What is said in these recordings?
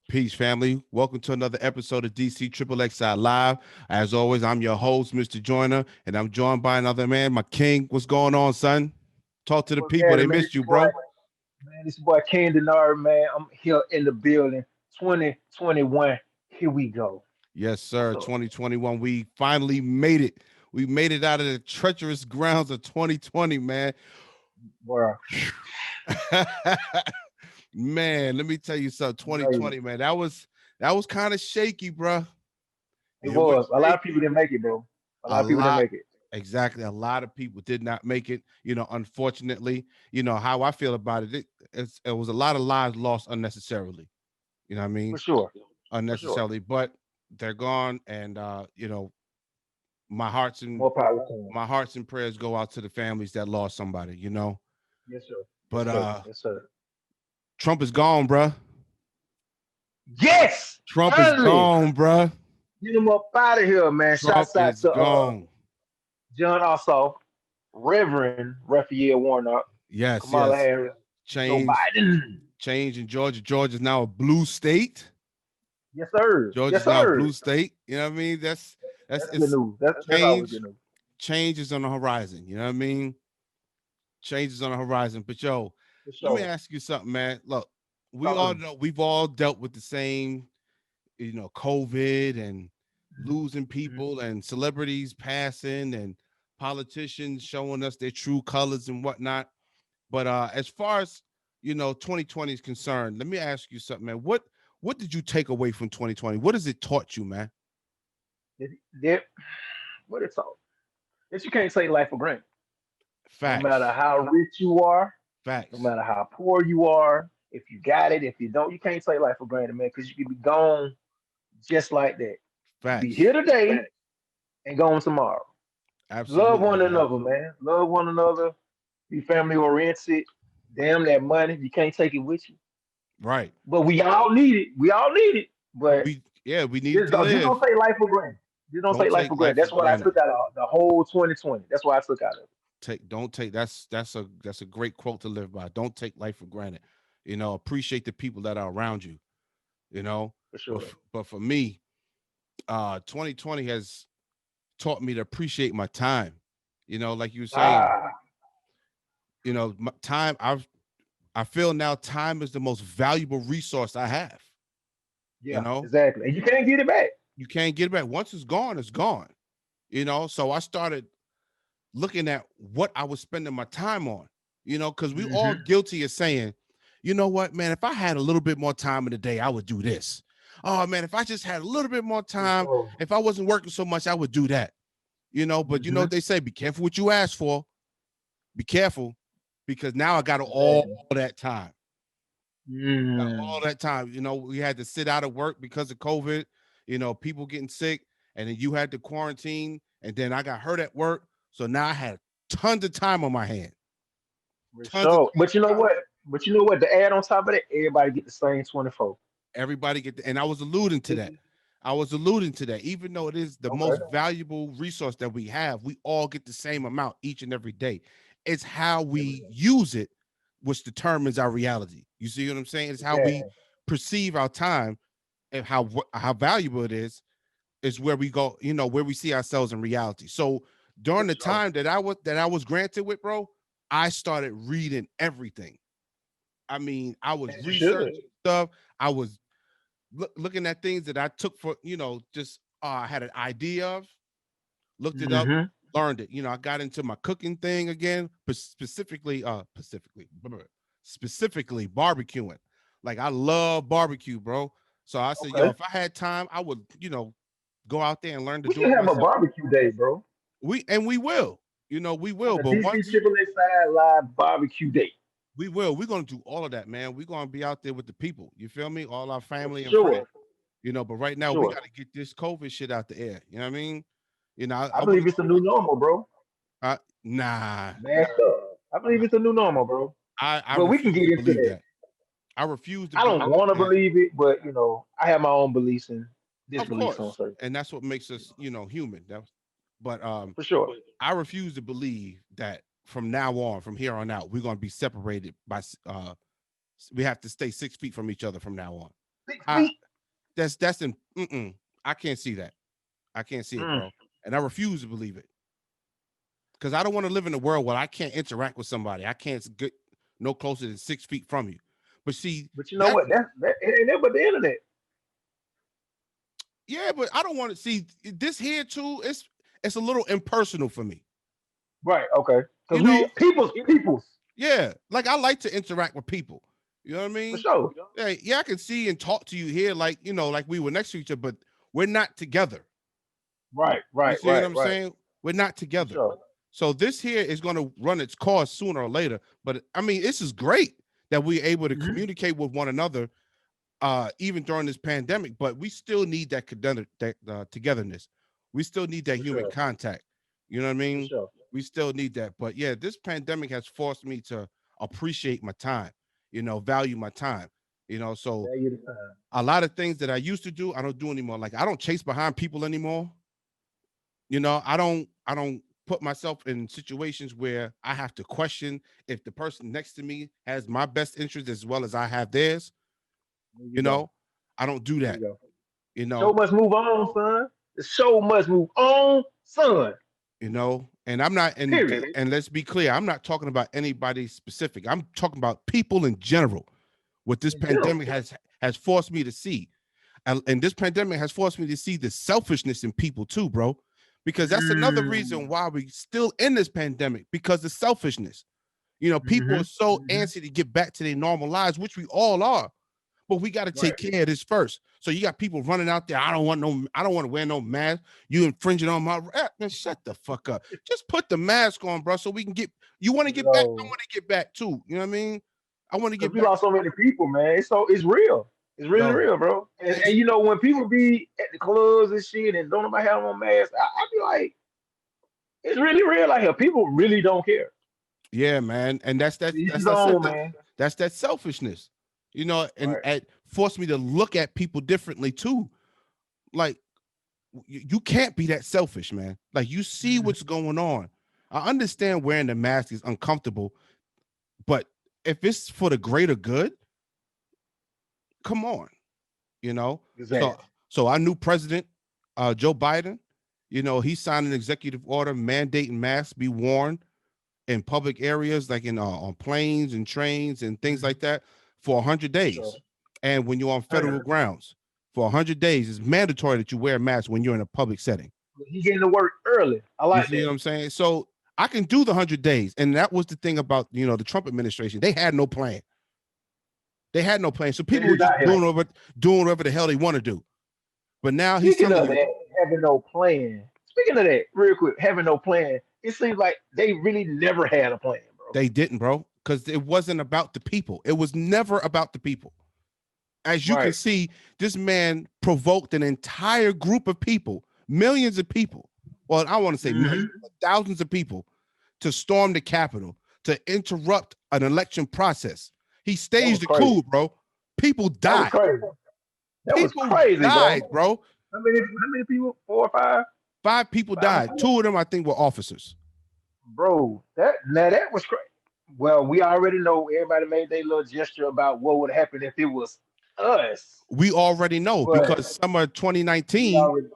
Peace, family. Welcome to another episode of DC Triple XI Live. As always, I'm your host, Mr. Joyner, and I'm joined by another man, my king. What's going on, son? Talk to the people. They missed you, bro. Man, this boy Ken Denard, man. I'm here in the building. 2021. Here we go. Yes, sir. 2021. We finally made it. We made it out of the treacherous grounds of 2020, man. Bro. Man, let me tell you something. 2020, man. That was kind of shaky, bro. It was. A lot of people didn't make it, bro. A lot of people didn't make it. Exactly. A lot of people did not make it. Unfortunately, how I feel about it. It was a lot of lives lost unnecessarily. You know what I mean? For sure. Unnecessarily, but they're gone. And my hearts and prayers go out to the families that lost somebody, Yes, sir. But yes, sir. Trump is gone, bruh. Yes. Trump is gone, bruh. Get him up out of here, man. Shouts out to John Ossoff, Reverend Raphael Warnock, Kamala Harris, Joe Biden. Change in Georgia. Georgia is now a blue state. Yes, sir. Georgia's now a blue state. You know what I mean? That's good news. That's always good news. Change is on the horizon. You know what I mean? Change is on the horizon. But let me ask you something, man. Look, all know we've all dealt with the same, COVID and losing people and celebrities passing and politicians showing us their true colors and whatnot. But as far as 2020 is concerned, let me ask you something, man. What did you take away from 2020? What has it taught you, man? What it taught? That you can't take life for granted. Facts. No matter how rich you are, facts. No matter how poor you are, if you got it, if you don't, you can't take life for granted, man, because you can be gone just like that. Facts. Be here today and gone tomorrow. Absolutely. Love one another, man. Love one another. Be family oriented. Damn that money, you can't take it with you. Right. But we all need it. We all need it. But we need to live. Just don't take life for granted. Just don't take life for granted. That's what I took out of the whole 2020. That's what I took out of it. That's a great quote to live by. Don't take life for granted. Appreciate the people that are around you. For sure. But for me, 2020 has taught me to appreciate my time. Like you were saying, my time. I feel now time is the most valuable resource I have. Yeah, exactly. And you can't get it back. You can't get it back. Once it's gone, it's gone. So I started looking at what I was spending my time on, because we all guilty of saying, you know what, man, if I had a little bit more time in the day, I would do this. Oh man, if I just had a little bit more time, if I wasn't working so much, I would do that. But they say, be careful what you ask for. Be careful, because now I got all that time. All that time. We had to sit out of work because of COVID, people getting sick, and then you had to quarantine, and then I got hurt at work. So now I had tons of time on my hand. But you know what? To add on top of that, everybody get the same 24. Everybody and I was alluding to that. Even though it is the most valuable resource that we have, we all get the same amount each and every day. It's how we use it which determines our reality. You see what I'm saying? It's how we perceive our time, and how valuable it is where we go, where we see ourselves in reality. So during the time that I was granted with, bro, I started reading everything. I mean, I was researching stuff. I was looking at things that I took for, just I had an idea of, looked it up, learned it. I got into my cooking thing again, specifically barbecuing. Like, I love barbecue, bro. So I said, if I had time, I would, go out there and learn to do it. We should have a barbecue day, bro. We will. We will. The but DC Triple Side Live barbecue day. We will. We're gonna do all of that, man. We're gonna be out there with the people. You feel me? All our family and friends. But right now we got to get this COVID shit out the air. You know what I mean? You know, I believe it's a new normal, bro. Nah. I believe it's a new normal, bro. I But we can refuse get to into believe that. that. I refuse to I believe don't want to that. believe it, but I have my own beliefs and Of disbeliefs on course. certain. And that's what makes us, human. But For sure. I refuse to believe that from now on, from here on out, we're going to be separated by we have to stay 6 feet from each other from now on. 6 feet. That's in. I can't see that. I can't see it, bro. And I refuse to believe it because I don't want to live in a world where I can't interact with somebody. I can't get no closer than 6 feet from you. But see, but you know what? That ain't never the internet. Yeah, but I don't want to see this here too. It's a little impersonal for me. Right. Okay. Because people's. Yeah, like I like to interact with people. You know what I mean? For sure. Yeah, I can see and talk to you here, like like we were next to each other, but we're not together. Right. You see what I'm saying? We're not together. Sure. So this here is going to run its course sooner or later. But I mean, this is great that we're able to communicate with one another, even during this pandemic. But we still need that togetherness. We still need that human contact. You know what I mean? Sure. We still need that. But yeah, this pandemic has forced me to appreciate my time. Value my time. So a lot of things that I used to do, I don't do anymore. Like I don't chase behind people anymore. I don't put myself in situations where I have to question if the person next to me has my best interest as well as I have theirs. I don't do that. Show must move on, son. The show must move on, son. And I'm not, and let's be clear, I'm not talking about anybody specific. I'm talking about people in general. What this pandemic has forced me to see. And this pandemic has forced me to see the selfishness in people too, bro. Because that's another reason why we're still in this pandemic, because of selfishness. People are so antsy to get back to their normal lives, which we all are. But we got to take care of this first. So you got people running out there. I don't want to wear no mask. You infringing on my man. Shut the fuck up. Just put the mask on, bro. So we can get. You want to get back? I want to get back too. You know what I mean? I want to get. We lost so many people, man. It's real. It's really real, bro. And when people be at the clubs and shit and don't nobody have on mask, I be like, it's really real out here. People really don't care. Yeah, man. And that's that selfishness. And it forced me to look at people differently too. Like, you can't be that selfish, man. Like, you see what's going on. I understand wearing the mask is uncomfortable, but if it's for the greater good, come on, Exactly. So our new president, Joe Biden, he signed an executive order mandating masks be worn in public areas, like on planes and trains and things like that, for 100 days. Sure. And when you're on federal grounds for 100 days, it's mandatory that you wear a mask when you're in a public setting. He's getting to work early. I like that. You see what I'm saying? So I can do the 100 days. And that was the thing about, the Trump administration. They had no plan. So people were just doing whatever the hell they want to do. But now he's telling you, having no plan. Speaking of that, real quick, having no plan, it seems like they really never had a plan, bro. They didn't, bro, because it wasn't about the people. It was never about the people. As you can see, this man provoked an entire group of people, millions of people. Well, I want to say millions, thousands of people to storm the Capitol, to interrupt an election process. He staged the coup, bro. People died. That was crazy, bro. How many people? 4 or 5? 5 people died. 2 of them, I think, were officers. Bro, that was crazy. Well, we already know everybody made their little gesture about what would happen if it was us. We already know, because summer 2019,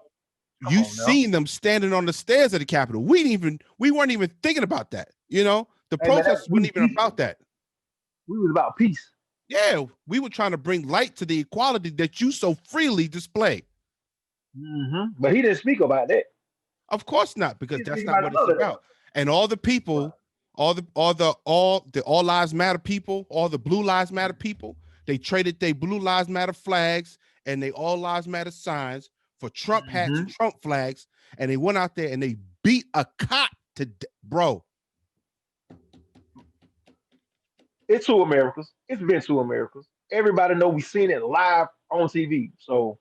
you seen them standing on the stairs of the Capitol. We weren't even thinking about that. The protests weren't even about that. We was about peace. Yeah, we were trying to bring light to the equality that you so freely display. But he didn't speak about that. Of course not, because that's not what it's about. And all the people, all the All Lives Matter people, all the Blue Lives Matter people, they traded their Blue Lives Matter flags and they All Lives Matter signs for Trump hats and Trump flags, and they went out there and they beat a cop to bro. It's 2 Americas. It's been 2 Americas. Everybody know we seen it live on TV. So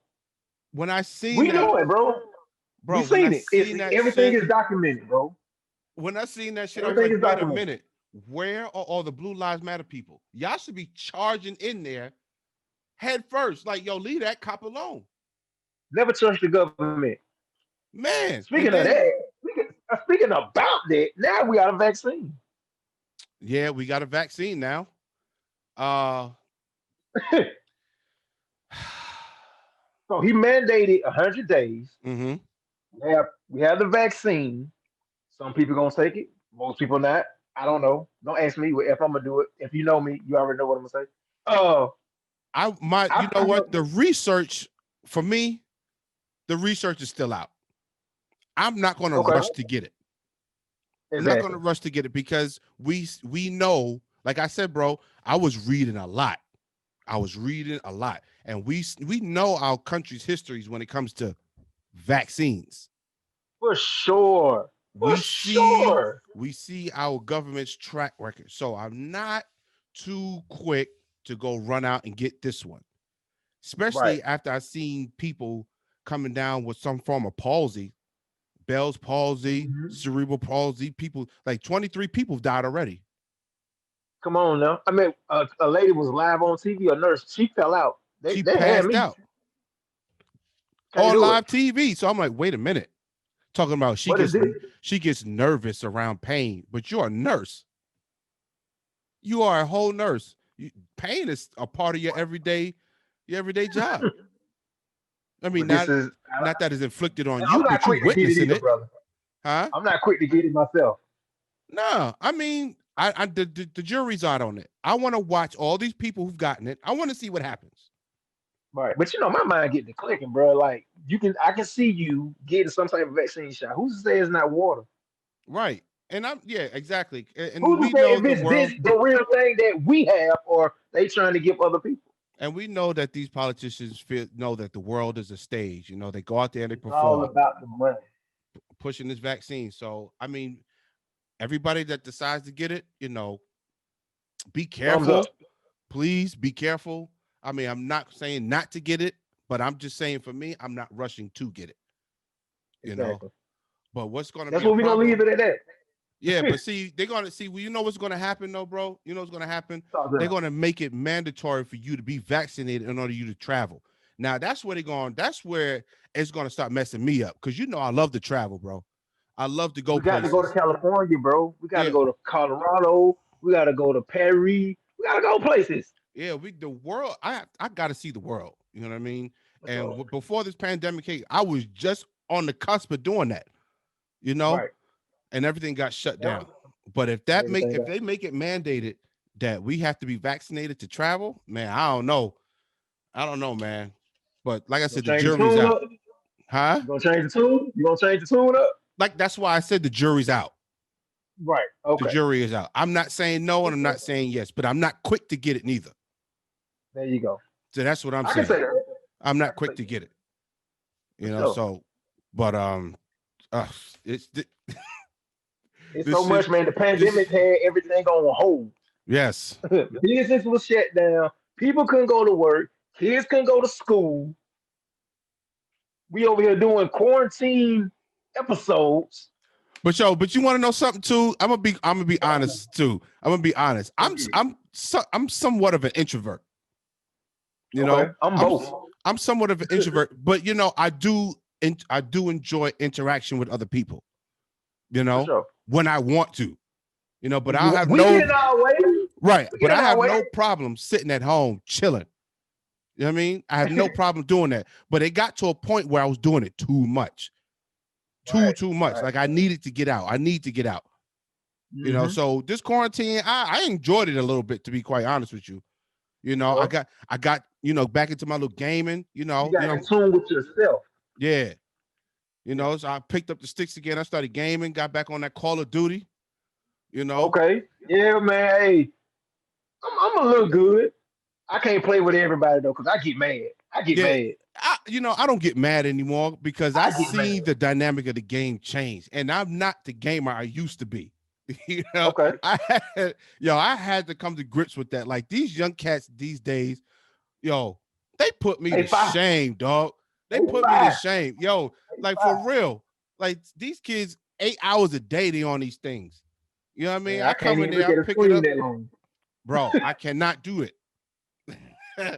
when I seen we know it, bro. bro. We When I seen it. It's seen that everything shit, is documented, bro. when I seen that shit, I was Everything like, is wait a documented. minute. Where are all the Blue Lives Matter people? Y'all should be charging in there head first. Like, yo, leave that cop alone. Never trust the government. Man. Speaking And of then, that, speaking about that, now we got a vaccine. yeah, we got a vaccine now. Uh So he mandated 100 days. mm-hmm. We have the vaccine. Some people gonna take it. Most people not. I don't know. Don't ask me if I'm gonna do it. If you know me, you already know what I'm gonna say. Uh, You I know feel what? The research for me, the research is still out. I'm not going to okay. rush to get it. I'm not going to Exactly. rush to get it because we know, like I said, bro, I was reading a lot. And we know our country's histories when it comes to vaccines. For sure. For We see sure. we see our government's track record. So I'm not too quick to go run out and get this one, Right. especially after I seen people coming down with some form of palsy, Bell's palsy, Mhm. cerebral palsy. People like 23 people died already. Come on now. I mean, a lady was live on TV. A nurse. She fell out. They She they had passed me. out Can't on do it. live TV. So I'm like, wait a minute. Talking about What is this? she gets nervous around pain, but you're a nurse. You are a whole nurse. Pain is a part of your everyday job. I mean, But this not is. not that is inflicted on I'm you, not but you quick to get it witnessing either, it, brother. huh? I'm not quick to get it myself. No, I mean, the jury's out on it. I want to watch all these people who've gotten it. I want to see what happens. Right. But my mind getting to clicking, bro. Like I can see you getting some type of vaccine shot. Who's to say it's not water? Right. And yeah, exactly. And Who's we to say know if the it's this world, the real thing that we have, or they trying to give other people? and we know that these politicians know that the world is a stage. They go out there and they It's all perform, about the money. pushing this vaccine. So, I mean, everybody that decides to get it, be Thumbs up. careful. Please be careful. I mean, I'm not saying not to get it, but I'm just saying for me, I'm not rushing to get it, you know. Exactly. But what's going to That's be a what we're gonna leave problem? it at that. Yeah, but see, they're going to see, well, you know what's going to happen though, bro? You know what's going to happen? Talk They're about. going to make it mandatory for you to be vaccinated in order for you to travel. Now, that's where it's going to start messing me up because I love to travel, bro. I love to go We got to go to places. California, bro. We got to Yeah, go to Colorado. We got to go to Paris. We got to go places. yeah, the world. I got to see the world. You know what I mean? For And sure. before this pandemic hit, I was just on the cusp of doing that. You know, Right. and everything got shut Yep. down. But Everything if got. they make it mandated that we have to be vaccinated to travel, man, I don't know. I don't know, man. But like I You gonna said, the change the jury's tune out. up? Huh? You gonna change the tune? You gonna change the tune up? Like that's why I said the jury's out. Right. The Okay. jury is out. I'm not saying no and I'm not saying yes, but I'm not quick to get it neither. There you go. So that's what I'm I can saying. say that. I'm I not can quick say to that. get it. For You know, sure. so but uh it's It's so this shit much, man. The this pandemic had everything on hold. yes. Business was shut down. People couldn't go to work. Kids couldn't go to school. We over here doing quarantine episodes. But you want to know something too? I'm gonna be honest too. I'm gonna be honest. I'm somewhat of an introvert. You Okay. know, I'm I'm both. I'm somewhat of an introvert, but I do enjoy interaction with other people. You For know, sure. when I want to. But I have We get no in our way. right. We But get in I our have way. no problem sitting at home chilling. You know what I mean? I have no problem doing that. But it got to a point where I was doing it too much. Right. Too much. Right. Like I needed to get out. I need to get out. Mm-hmm. So this quarantine, I enjoyed it a little bit, to be quite honest with you. I Sure. got, back into my little gaming, You got in tune with yourself. yeah. Yeah. So I picked up the sticks again. I started gaming, got back on that Call of Duty, you know. Okay. Yeah, man. Hey, I'm a little good. I can't play with everybody though, because I get mad. I get Yeah. mad. I don't get mad anymore because I I get see mad. the dynamic of the game change. And I'm not the gamer I used to be. you know, Okay. I had to come to grips with that. Like these young cats these days, they put me Hey, to shame, dog. They They put me to buy. shame. Yo, They like buy. for real. Like these kids, 8 hours a day, they on these things. You know what I mean? Man, I I can't come in even there, look I at a pick it screen up. that long. Bro, I cannot do it.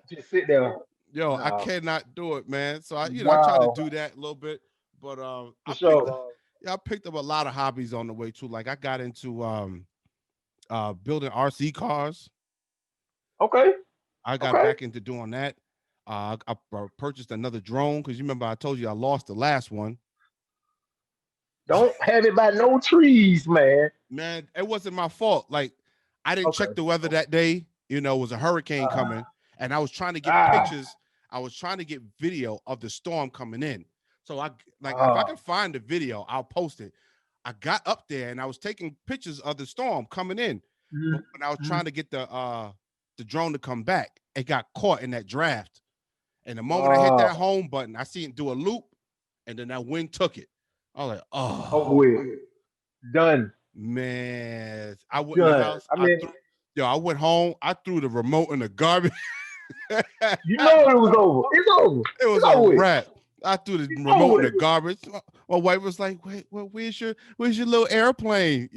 Just sit there. Yo, I No. cannot do it, man. So I try to Wow. do that a little bit. But For sure. I picked up a lot of hobbies on the way too. Like I got into building RC cars. Okay. I got Okay. back into doing that. I purchased another drone because you remember I told you I lost the last one. Don't have it by no trees, man. Man, it wasn't my fault. Like I didn't Okay. check the weather that day. You know, it was a hurricane Uh, coming, and I was trying to get ah. pictures. I was trying to get video of the storm coming in. So I like if I Ah. can find the video, I'll post it. I got up there and I was taking pictures of the storm coming in. But when I was Mm-hmm. trying to get the drone to come back, it got caught in that draft. And the moment I hit Ah. that home button, I seen it do a loop, and then that wind took it. I was like, Over oh with. Done. man. I went in the Done. house. I mean, I went home. I threw the remote in the garbage. It you know it was over. It's over. was It's a over with. wrap. I threw the It's over remote in with. the garbage. My wife was like, "Wait, well, where's your little airplane?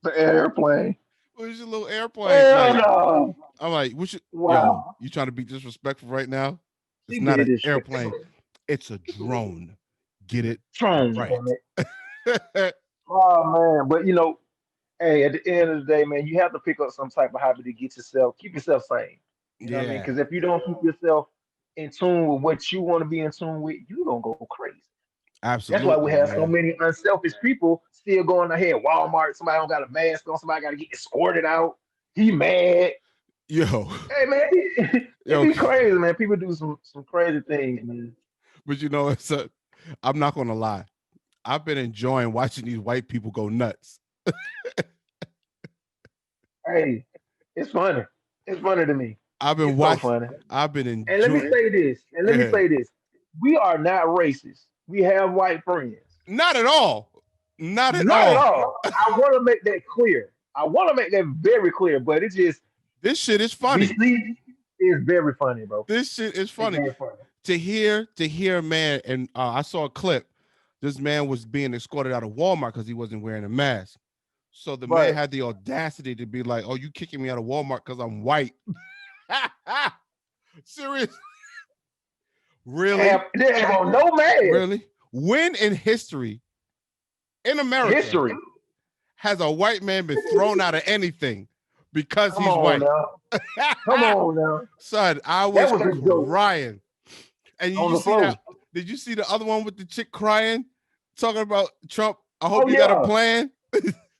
The airplane. Where's your little airplane?" Hell Like, no. I'm like, "We should, yo, Wow. you trying to be disrespectful right now? It's She not did an this shit. airplane. It's a drone. Get it Strong, right." damn it. Oh man. But hey, at the end of the day, man, you have to pick up some type of hobby to keep yourself sane. You know what I mean? Yeah, Because if you don't keep yourself in tune with what you want to be in tune with, you gonna go crazy. That's why we absolutely, have so man. many unselfish people still going ahead. Walmart, somebody don't got a mask on, somebody got to get escorted out. He mad. Yo, Hey man, it yo, be crazy, man. People do some crazy things, man. but I'm not gonna lie. I've been enjoying watching these white people go nuts. Hey, it's funny. It's funny to me. I've been It's so watching. funny. I've been And let me enjoying. say this, and Go let me ahead. say this. We are not racist. We have white friends. Not at all. Not at Not at all. all. I want to make that clear. I want to make that very clear, but it's just This shit is we funny. see it's very funny, bro. This shit is It's funny. very funny. To hear a man, and I saw a clip. This man was being escorted out of Walmart because he wasn't wearing a mask. So the man Right. had the audacity to be like, "Oh, you kicking me out of Walmart because I'm white?" Serious? Really? They have on no mask. Really? When in history in America History. has a white man been thrown out of anything because Come he's on white? now. Come on now. Son, I That was was a joke crying. And on you the see that? floor. Did you see the other one with the chick crying, talking about Trump? I Oh hope you got a yeah. plan.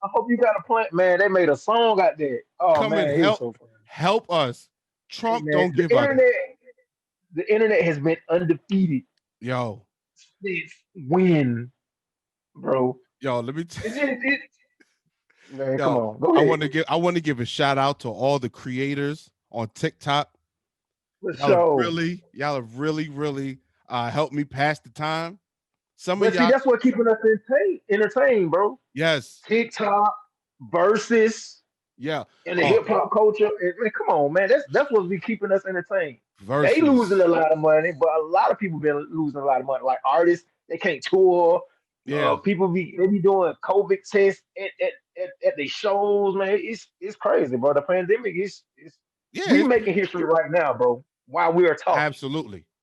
I hope you got a plan. Man, they made a song out there. Oh Come and man, it was so funny. help us. Hey Trump man, don't give a the internet has been undefeated yo. since when, bro? Yo, let me It's just, it, man, come yo. on, go ahead. I want to give a shout out to all the creators on TikTok. For sure. Y'all have really helped me pass the time. Some of But see, y'all, that's what keeping us entertained, bro. yes, TikTok versus yeah. and the hip hop culture. Man, come on, man. That's what's be keeping us entertained. They losing Versus, a lot of money, but a lot of people been losing a lot of money. Like artists, they can't tour. yeah, People they be doing COVID tests at the shows, man. It's crazy, bro. The pandemic is yeah. we making history right now, bro. While we are talking,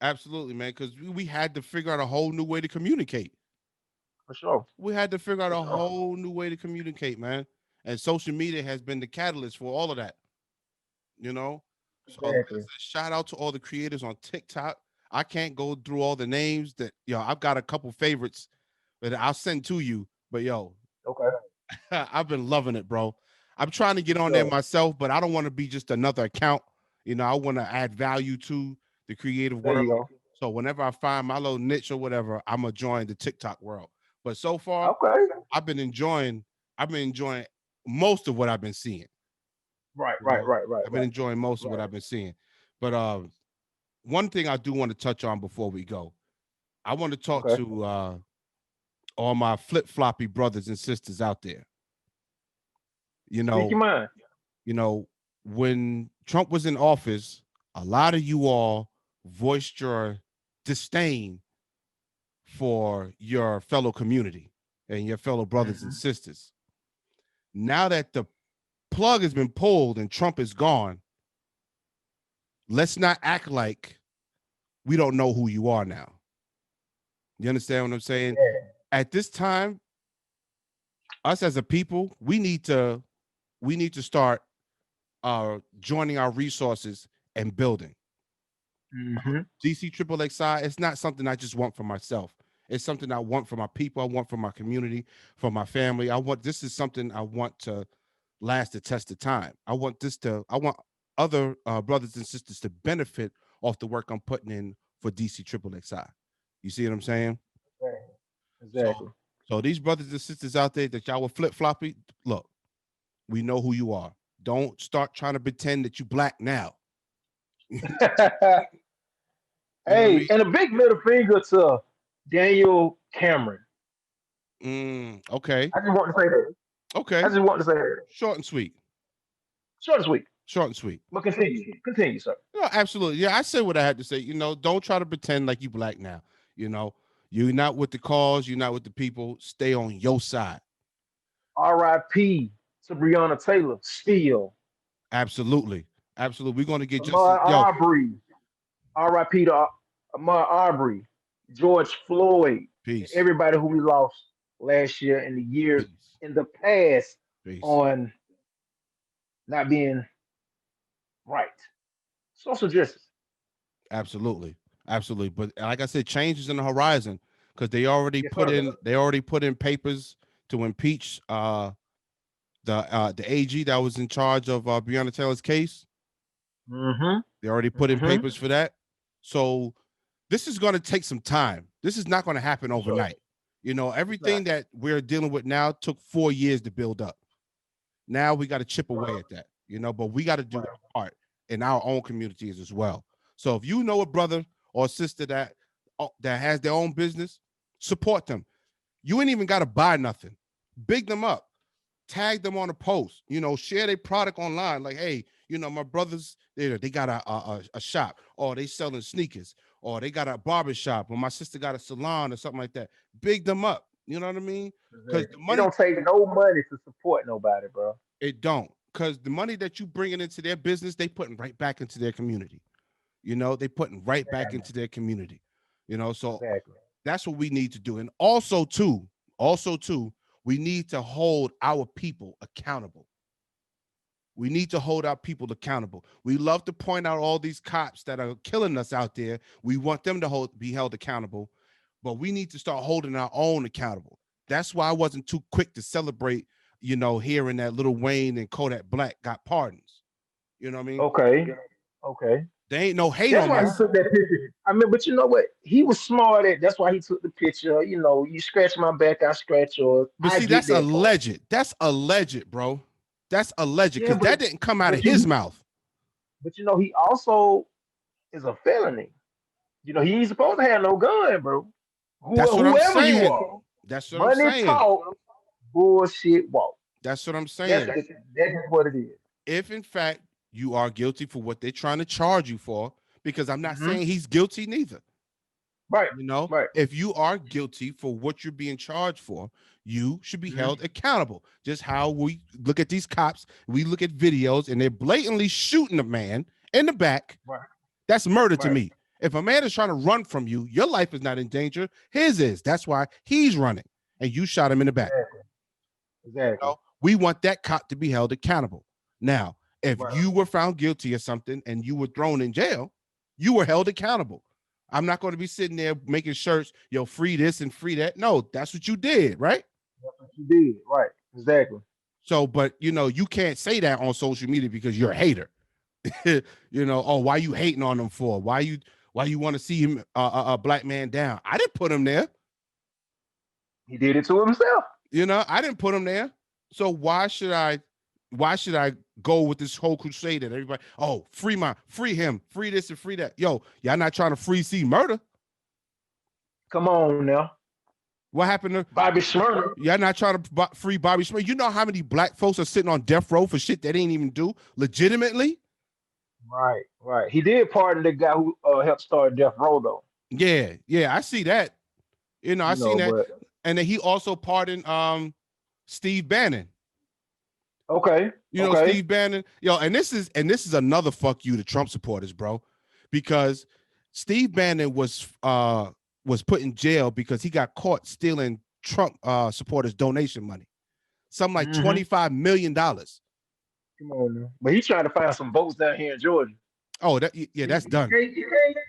Absolutely, man. Because we had to figure out a whole new way to communicate. for sure, We had to figure out for a sure. whole new way to communicate, man. And social media has been the catalyst for all of that. You know, so like I Exactly. said, shout out to all the creators on TikTok. I can't go through all the names that I've got a couple favorites that I'll send to you. But Okay, I've been loving it, bro. I'm trying to get for on there sure. myself, but I don't want to be just another account. I want to add value to the creative There world. you go. So whenever I find my little niche or whatever, I'm gonna join the TikTok world. But so far, Okay. I've been enjoying most of what I've been seeing. Right, You right, know, right, right, I've been right, enjoying most of what right. I've been seeing. But one thing I do want to touch on before we go, I want to talk Okay. to all my flip floppy brothers and sisters out there. You Speak know, your mind. you know, when Trump was in office, a lot of you all voiced your disdain for your fellow community and your fellow brothers and Mm-hmm. sisters. Now that the plug has been pulled and Trump is gone, let's not act like we don't know who you are now. You understand what I'm saying? Yeah. At this time, us as a people, we need to start joining our resources and building. Mm-hmm. DC Triple XI, it's not something I just want for myself. It's something I want for my people. I want for my community, for my family. This is something I want to last the test of time. I want other brothers and sisters to benefit off the work I'm putting in for DC Triple XI. You see what I'm saying? Exactly. So, Exactly. so these brothers and sisters out there that y'all were flip floppy, look, we know who you are. Don't start trying to pretend that you black now. You know what I Hey, mean? and a big middle finger to Daniel Cameron. Okay. I just want to say that. I Okay. just want to say that. Short and sweet. Short and sweet. Short and sweet. But continue. Continue, sir. No, absolutely. Yeah, I said what I had to say. Don't try to pretend like you black now. You know, you're not with the cause. You're not with the people. Stay on your side. R.I.P. to Breonna Taylor. Still. Absolutely. Absolutely. We're going to get justice. Ahmaud Yo, Arbery. R.I.P. to Ahmaud Arbery. George Floyd. And peace. everybody who we lost last year and the years Peace. in the past Peace. on not being right. Social justice. Absolutely. Absolutely. But like I said, change is in the horizon because Yes, sir. they already put in papers to impeach the AG that was in charge of Breonna Taylor's case. Mm-hmm. They already put in Mm-hmm. papers for that. So this is going to take some time. This is not going to happen For sure. overnight. It's not. Everything that we're dealing with now took 4 years to build up. Now we got to chip away at that, but we got to do Right. our part in our own communities as well. So if you know a brother or sister that has their own business, support them. You ain't even got to buy nothing. Big them up. Tag them on a post, share their product online. Like, hey, my brothers, they got a shop, or they selling sneakers, or they got a barber shop, or my sister got a salon or something like that. Big them up. You know what I mean? Because the Exactly. It money, don't take no money to support nobody, bro. it don't. Because the money that you bringing into their business, they putting right back into their community. They putting right back Exactly. into their community. So Exactly. that's what we need to do. And also too, we need to hold our people accountable. We need to hold our people accountable. We love to point out all these cops that are killing us out there. We want them to be held accountable, but we need to start holding our own accountable. That's why I wasn't too quick to celebrate, hearing that Lil Wayne and Kodak Black got pardons. You know what I mean? Okay. Okay. There ain't no hate That's on why my. he took that picture. I mean, but you know what? He was smart at. That's why he took the picture. You scratch my back, I scratch yours. But I see, get that's that part. alleged. That's alleged, bro. That's alleged Yeah, because but that didn't come out of but his you mouth. but he also is a felony. He ain't supposed to have no gun, bro. That's what I'm Whoever you saying. are, That's what I'm money saying. talk, bullshit walk. That's what I'm That's saying. that's just what it is. If in fact you are guilty for what they're trying to charge you for, because I'm not Mm-hmm. saying he's guilty neither. Right. Right. If you are guilty for what you're being charged for, you should be Mm-hmm. held accountable. Just how we look at these cops, we look at videos and they're blatantly shooting a man in the back. Right. That's murder to Right. me. If a man is trying to run from you, your life is not in danger. His is. That's why he's running and you shot him in the back. Exactly. Exactly. We want that cop to be held accountable. Now, if Right. you were found guilty of something and you were thrown in jail, you were held accountable. I'm not going to be sitting there making shirts, free this and free that. No, that's what you did, right? That's what you did. Right. Exactly. So, but you can't say that on social media because you're a hater. Oh, why you hating on them for? Why you want to see him a black man down? I didn't put him there. He did it to himself. I didn't put him there. So why should I go with this whole crusade that everybody, oh, free him, free this and free that? Yo, y'all not trying to free C murder. Come on now. What happened to Bobby Schmurder. y'all not trying to free Bobby Smith? You know how many black folks are sitting on death row for shit they didn't even do legitimately? Right, right. He did pardon the guy who helped start Death Row, though. Yeah, yeah, I see that. I You seen know, that. but And then he also pardoned Steve Bannon. okay, okay. Steve Bannon, and this is another fuck you to Trump supporters, bro, because Steve Bannon was put in jail because he got caught stealing Trump supporters donation money, something like Mm-hmm. $25 million. Come on, now. But he's trying to find some votes down here in Georgia. Oh, yeah, You, that's you done. can't, you can't, you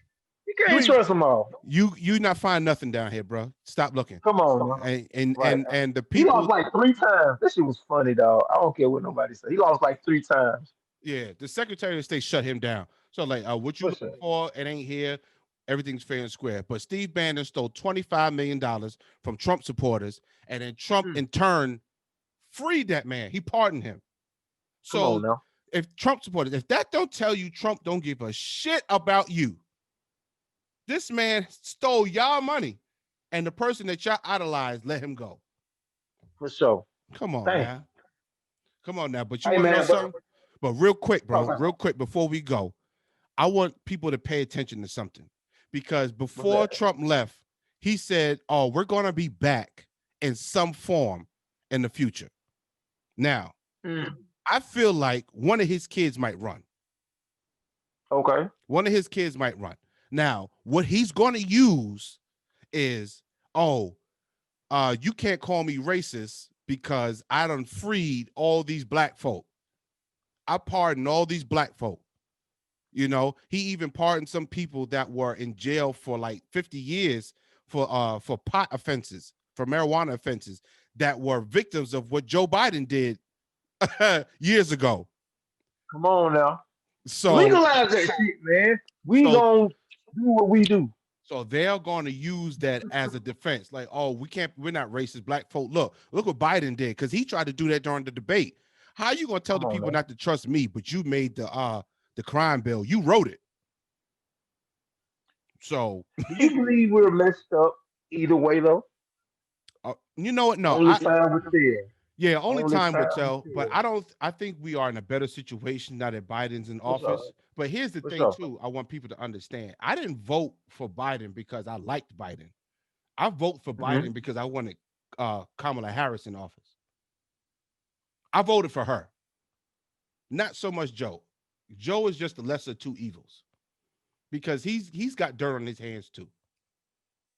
You can't ain't trust them all. you not find nothing down here, bro. Stop looking. Come on, now. And Right. the He lost people, like 3 times. This shit was funny, dog. I don't care what nobody said. He lost like 3 times. yeah, the Secretary of State shut him down. So like, what you For looking sure. for? It ain't here. Everything's fair and square. But Steve Bannon stole $25 million from Trump supporters, and then Trump Hmm. in turn freed that man. He pardoned him. Come on So now. if Trump supporters, if that don't tell you Trump don't give a shit about you, this man stole y'all money, and the person that y'all idolized let him go. For sure. Come on Thank now. Come on now. But you you. Hey want to know man, but something? But real quick, talk bro, real quick before we go, I want people to pay attention to something because what's before that? Trump left, he said, "Oh, we're going to be back in some form in the future." Now, Mm. I feel like one of his kids might run. Okay. One of his kids might run. Now, what he's going to use is, "Oh, you can't call me racist because I done freed all these black folk. I pardoned all these black folk." He even pardoned some people that were in jail for like 50 years for pot offenses, for marijuana offenses that were victims of what Joe Biden did years ago. Come on now. So Legalize that shit, man. We so gonna do what we do. so they're going to use that as a defense. Like, oh, we're not racist. Black folk, look what Biden did, because he tried to do that during the debate. How are you going to tell Come the on people now. not to trust me, but you made the crime bill? You wrote it. So Do you believe we're messed up either way though? you know what? No, Only time will tell. yeah, only Only time will time will tell. But tell. I think we are in a better situation now that Biden's in For sure. office. But here's the For thing, sure. too, I want people to understand. I didn't vote for Biden because I liked Biden. I vote for Hmm. Biden because I wanted Kamala Harris in office. I voted for her, not so much Joe. Joe is just the lesser of two evils because he's got dirt on his hands too.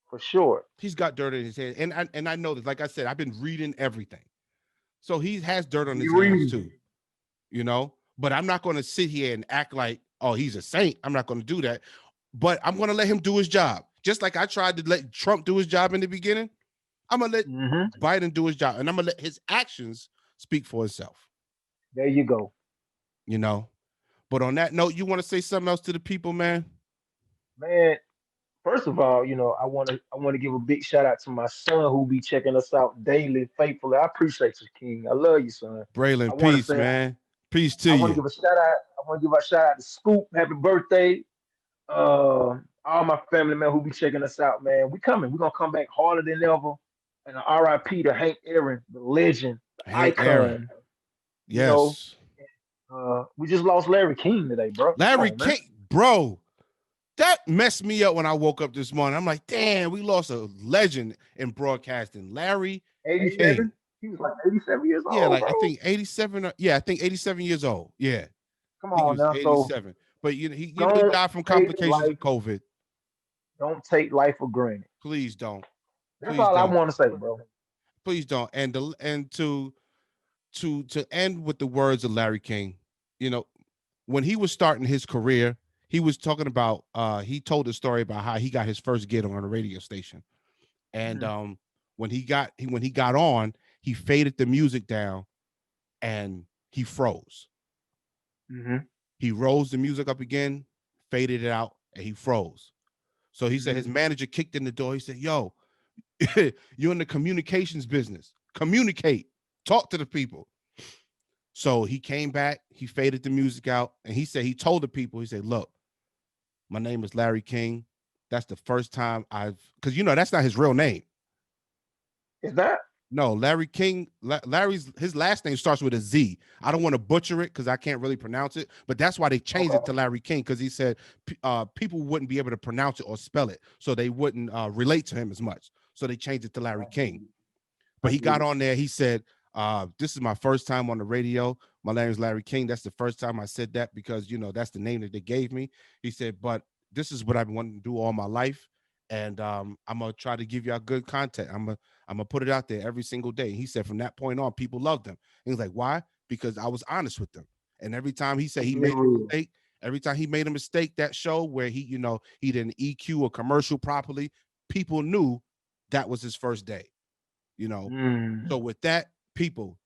For sure. He's got dirt in his hands, and I know this. Like I said, I've been reading everything, so he has dirt on Be his hands reading. too. But I'm not going to sit here and act like, oh, he's a saint. I'm not going to do that. But I'm going to let him do his job. Just like I tried to let Trump do his job in the beginning, I'm going to let Hmm. Biden do his job, and I'm going to let his actions speak for itself, There you go. you know? But on that note, you want to say something else to the people, man? Man, first of all, I wanna give a big shout out to my son who be checking us out daily, faithfully. I appreciate you, King. I love you, son. I Braylon, want to peace, say man. Peace to I want to you. give a shout out. I want to give a shout out to Scoop. Happy birthday. All my family man who be checking us out, man. We coming. We're gonna come back harder than ever. And RIP to Hank Aaron, the legend, the Hank Aaron. icon. You know, Yes. we just lost Larry King today, bro. Come Larry on, man. King, bro. That messed me up when I woke up this morning. I'm like, damn, we lost a legend in broadcasting. Larry King. 87. He was like 87 years Yeah, old, like I bro. think 87. Yeah, I think 87 years old. Yeah, I Come think he on was now. So 87. But he don't died from take complications life, of COVID. don't take life for granted. Please don't. That's Please all I don't. want to say, bro. Please don't. And to end with the words of Larry King, you know, when he was starting his career, he was talking about he told a story about how he got his first gig on a radio station. And Mm-hmm. when he got on, he faded the music down and he froze. Mm-hmm. He rose the music up again, faded it out, and he froze. So he said his manager kicked in the door. He said, "Yo, you're in the communications business. Communicate, talk to the people." So he came back, he faded the music out, and he said he told the people, he said, "Look, my name is Larry King. That's the first time because that's not his real name. Is that? No, Larry King. Larry's his last name starts with a Z. I don't want to butcher it because I can't really pronounce it, but that's why they changed it Okay. to Larry King because he said people wouldn't be able to pronounce it or spell it, so they wouldn't relate to him as much. So they changed it to Larry I get King. it. But I he get got it. on there. He said, "This is my first time on the radio. My name is Larry King. That's the first time I said that because that's the name that they gave me." He said, "But this is what I've been wanting to do all my life, and I'm gonna try to give y'all good content. I'm gonna put it out there every single day." He said, from that point on, people loved him. He was like, "Why? Because I was honest with them." And every time he said Keep he it made a real. mistake, every time he made a mistake, that show where he didn't EQ a commercial properly, people knew that was his first day. You know, Mm, so with that, people,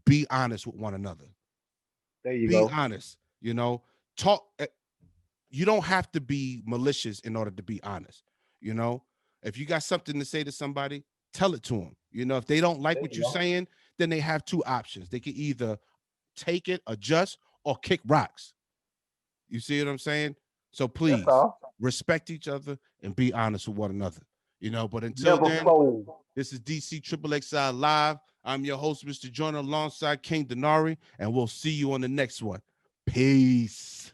be honest with one another. there you Be go. honest. Talk. You don't have to be malicious in order to be honest. You know, if you got something to say to somebody, tell it to them. If they don't like There what you you're go. saying, then they have two options. They can either take it, adjust, or kick rocks. You see what I'm saying? So That's please all. respect each other and be honest with one another. But until Never then, fold. this is DC Triple XI Live. I'm your host, Mr. Joyner, alongside King Denari, and we'll see you on the next one. Peace.